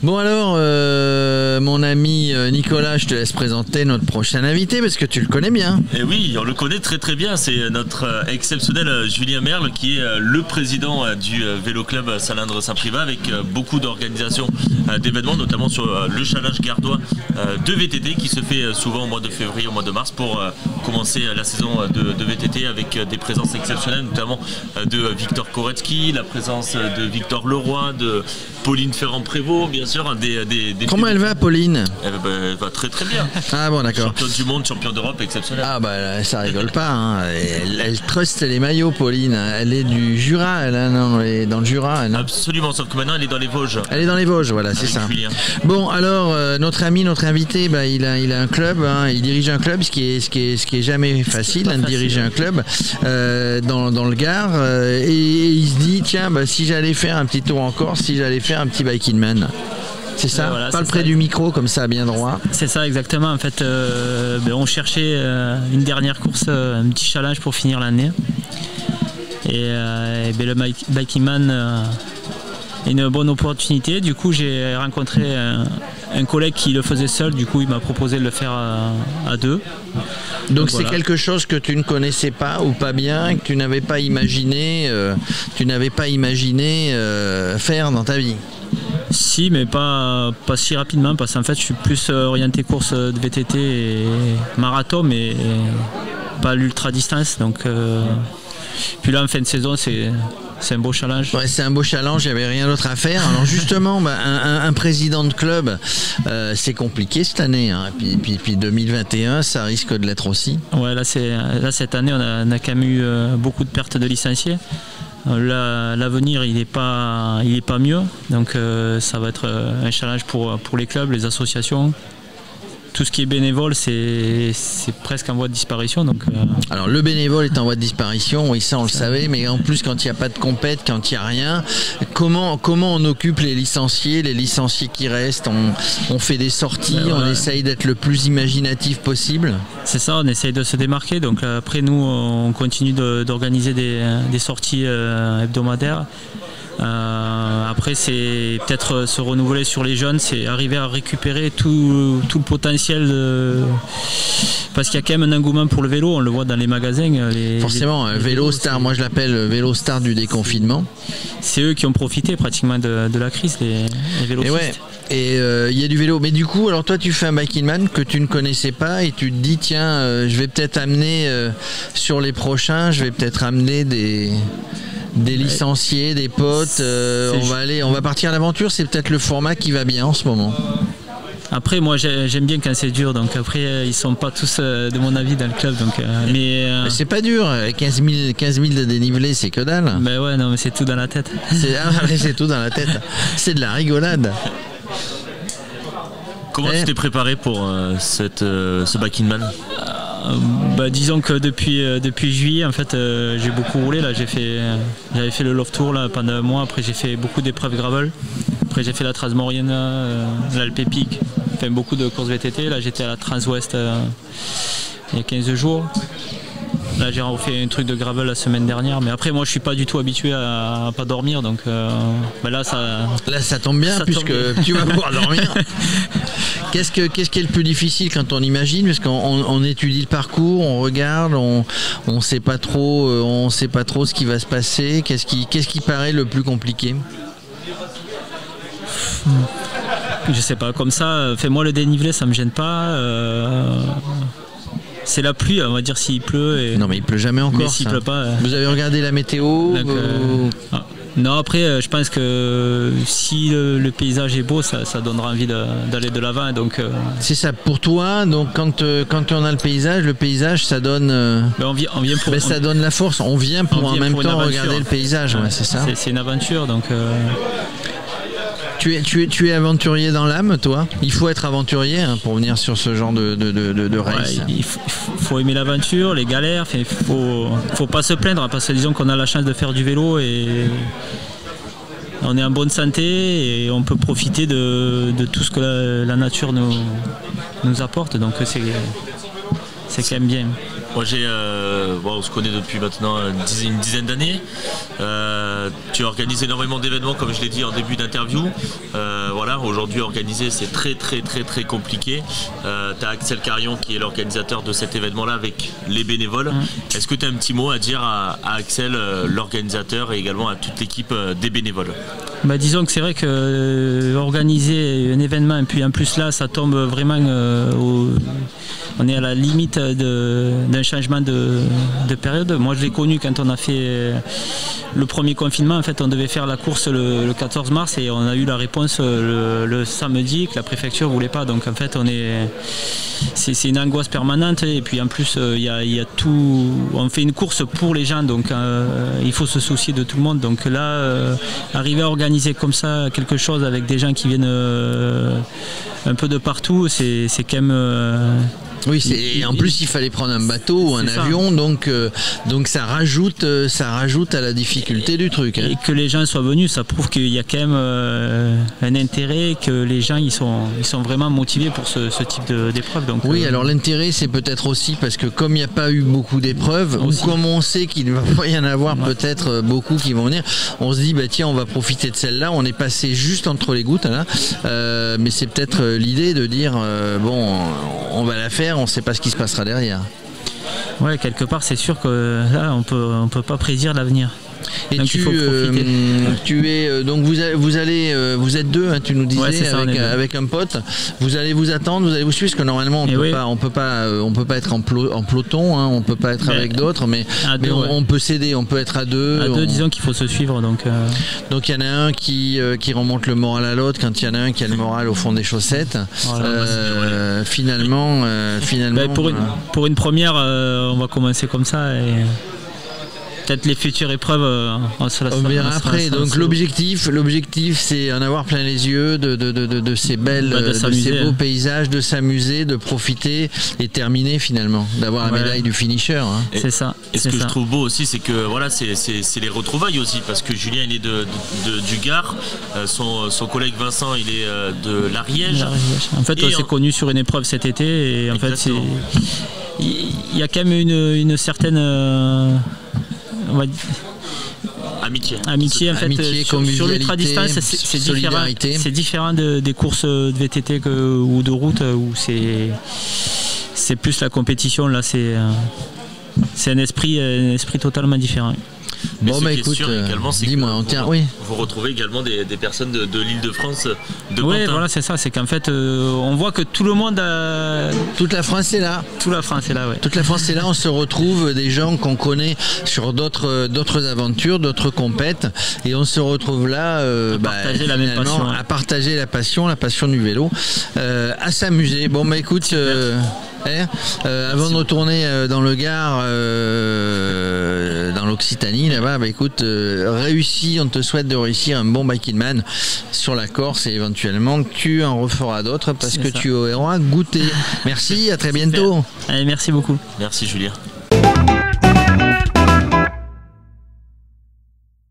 Bon alors, mon ami Nicolas, je te laisse présenter notre prochain invité parce que tu le connais bien. Et oui, on le connaît très très bien, c'est notre exceptionnel Julien Merle qui est le président du Vélo Club Salindre-Saint-Privat avec beaucoup d'organisations d'événements, notamment sur le challenge gardois de VTT qui se fait souvent au mois de février, au mois de mars pour commencer la saison de VTT avec des présences exceptionnelles, notamment de Victor Koretsky, la présence de Victor Leroy, de Pauline Ferrand-Prévot, bien sûr. Comment elle va, Pauline? Elle va très très bien. Ah bon, d'accord. Championne du monde, championne d'Europe, exceptionnelle. Ah bah ça rigole pas, hein. Elle truste les maillots, Pauline. Elle est du Jura, elle, hein, non, elle est dans le Jura. Elle, absolument, sauf que maintenant elle est dans les Vosges. Elle est dans les Vosges, voilà, c'est ça. Julien. Bon, alors notre invité, bah, il a un club, hein, il dirige un club, ce qui est jamais facile, hein, de diriger un club dans le Gard, et il se dit tiens, bah, si j'allais faire un petit tour en Corse, si j'allais faire un petit Bike in Man. C'est ça, voilà, parle près du micro comme ça, bien droit. C'est ça exactement, en fait on cherchait une dernière course, un petit challenge pour finir l'année. Et le Bike in Man est une bonne opportunité. Du coup j'ai rencontré un collègue qui le faisait seul, du coup il m'a proposé de le faire à deux. Donc c'est voilà. Quelque chose que tu ne connaissais pas ou pas bien, que tu n'avais pas imaginé, faire dans ta vie. Si, mais pas si rapidement, parce qu'en fait je suis plus orienté course de VTT et marathon, mais pas l'ultra distance. Donc puis là en fin de saison c'est un beau challenge. Ouais, c'est un beau challenge, il n'y avait rien d'autre à faire. Alors justement, bah, un président de club, c'est compliqué cette année. Hein. Puis 2021, ça risque de l'être aussi. Ouais, là cette année, on a quand même eu beaucoup de pertes de licenciés. L'avenir, il n'est pas mieux. Donc ça va être un challenge pour les clubs, les associations. Tout ce qui est bénévole, c'est presque en voie de disparition. Donc, Alors le bénévole est en voie de disparition, oui ça on le savait, mais en plus quand il n'y a pas de compète, quand il n'y a rien, comment on occupe les licenciés qui restent, on fait des sorties, on essaye d'être le plus imaginatif possible. C'est ça, on essaye de se démarquer. Donc après nous, on continue d'organiser des sorties hebdomadaires. Après c'est peut-être se renouveler sur les jeunes, c'est arriver à récupérer tout le potentiel parce qu'il y a quand même un engouement pour le vélo, on le voit dans les magasins. Forcément, vélo star, moi je l'appelle vélo star du déconfinement. C'est eux qui ont profité pratiquement de la crise, les vélocistes. Et il y a du vélo, mais du coup alors toi tu fais un Bike in Man que tu ne connaissais pas et tu te dis tiens je vais peut-être amener sur les prochains, je vais peut-être amener des licenciés, des potes, on va partir à l'aventure, c'est peut-être le format qui va bien en ce moment. Après moi j'aime bien quand c'est dur, donc après ils sont pas tous de mon avis dans le club, donc mais c'est pas dur, 15 000 de dénivelé c'est que dalle. Ben ouais, non mais c'est tout dans la tête. C'est tout dans la tête, c'est de la rigolade. Comment tu t'es préparé pour ce Bike in Man? Bah, disons que depuis juillet en fait j'ai beaucoup roulé là, j'avais fait le Love Tour là pendant un mois, après j'ai fait beaucoup d'épreuves gravel, après j'ai fait la Transmoriana, l'Alpe Epic, enfin beaucoup de courses VTT, là j'étais à la Transouest il y a 15 jours. Là j'ai refait un truc de gravel la semaine dernière, mais après moi je suis pas du tout habitué à pas dormir, donc là ça tombe bien puisque tu vas pouvoir dormir. Qu'est-ce qui est le plus difficile quand on imagine, parce qu'on étudie le parcours, on regarde, on sait pas trop ce qui va se passer. Qu'est-ce qui paraît le plus compliqué? Je sais pas, comme ça, moi le dénivelé ça me gêne pas. C'est la pluie, on va dire s'il pleut. Non mais il pleut jamais encore. Mais s'il pleut pas. Vous avez regardé la météo? Donc, non, après je pense que si le paysage est beau, ça donnera envie d'aller de l'avant. Donc c'est ça pour toi. Donc quand on a le paysage ça donne. On vient pour. Ça donne la force. On vient pour en même temps regarder le paysage. Ouais, c'est ça. C'est une aventure donc. Tu es aventurier dans l'âme, toi? Il faut être aventurier pour venir sur ce genre de race. Ouais, il faut aimer l'aventure, les galères. Il faut pas se plaindre, parce que disons qu'on a la chance de faire du vélo et on est en bonne santé et on peut profiter de tout ce que la nature nous apporte. Donc c'est quand même bien. Moi on se connaît depuis maintenant une dizaine d'années. Tu organises énormément d'événements, comme je l'ai dit en début d'interview. Voilà, aujourd'hui organiser c'est très très très très compliqué. Tu as Axel Carion qui est l'organisateur de cet événement-là avec les bénévoles. Est-ce que tu as un petit mot à dire à Axel, l'organisateur, et également à toute l'équipe des bénévoles? Disons que c'est vrai que organiser un événement et puis en plus là ça tombe vraiment on est à la limite d'un changement de période. Moi je l'ai connu quand on a fait le premier confinement. En fait on devait faire la course le 14 mars et on a eu la réponse le samedi que la préfecture voulait pas. Donc en fait c'est une angoisse permanente et puis en plus il y a tout. On fait une course pour les gens donc il faut se soucier de tout le monde. Donc là arriver à organiser comme ça quelque chose avec des gens qui viennent un peu de partout, c'est quand même oui, et en plus il fallait prendre un bateau ou un avion, donc ça rajoute à la difficulté du truc. Et que les gens soient venus, ça prouve qu'il y a quand même un intérêt, que les gens ils sont vraiment motivés pour ce type d'épreuve. Oui, alors l'intérêt c'est peut-être aussi parce que comme il n'y a pas eu beaucoup d'épreuves, ou comme on sait qu'il ne va pas y en avoir peut-être beaucoup qui vont venir, on se dit tiens on va profiter de celle-là, on est passé juste entre les gouttes là, mais c'est peut-être l'idée de dire on va la faire, on ne sait pas ce qui se passera derrière. Ouais, quelque part c'est sûr que là on peut pas prédire l'avenir. Et donc, vous êtes deux, hein, tu nous disais, ça, avec un pote. Vous allez vous attendre, vous allez vous suivre, parce que normalement on peut pas être en peloton, hein, on peut pas être avec d'autres, mais on peut s'aider, on peut être à deux. À deux, disons qu'il faut se suivre. Donc il y en a un qui remonte le moral à l'autre quand il y en a un qui a le moral au fond des chaussettes. Voilà. Finalement. Pour une première, on va commencer comme ça et. Peut-être les futures épreuves, on verra après. Donc l'objectif, c'est en avoir plein les yeux de ces ces beaux paysages, de s'amuser, de profiter et terminer finalement, d'avoir la médaille du finisher. Hein. C'est ça. Et ce que je trouve beau aussi, c'est que voilà, c'est les retrouvailles aussi, parce que Julien il est du Gard, son collègue Vincent il est de l'Ariège. En fait, on s'est connus sur une épreuve cet été et en fait il y a quand même une certaine amitié en fait, sur l'ultra-distance c'est différent des courses de VTT ou de route où c'est plus la compétition. Là c'est un esprit totalement différent. Écoute, dis-moi, vous retrouvez également des personnes de l'Île-de-France, de Oui, voilà, c'est ça. C'est qu'en fait, on voit que tout le monde toute la France est là. Toute la France est là, ouais. Toute la France est là. On se retrouve des gens qu'on connaît sur d'autres aventures, d'autres compètes, et on se retrouve là partager la même passion, à partager la passion du vélo, à s'amuser. Écoute. Avant de retourner dans le Gard, dans l'Occitanie, là-bas, écoute, réussis, on te souhaite de réussir un bon Bike in Man sur la Corse et éventuellement tu en referas d'autres parce que tu auras goûté. Merci, à très bientôt. Allez, merci beaucoup. Merci Julien.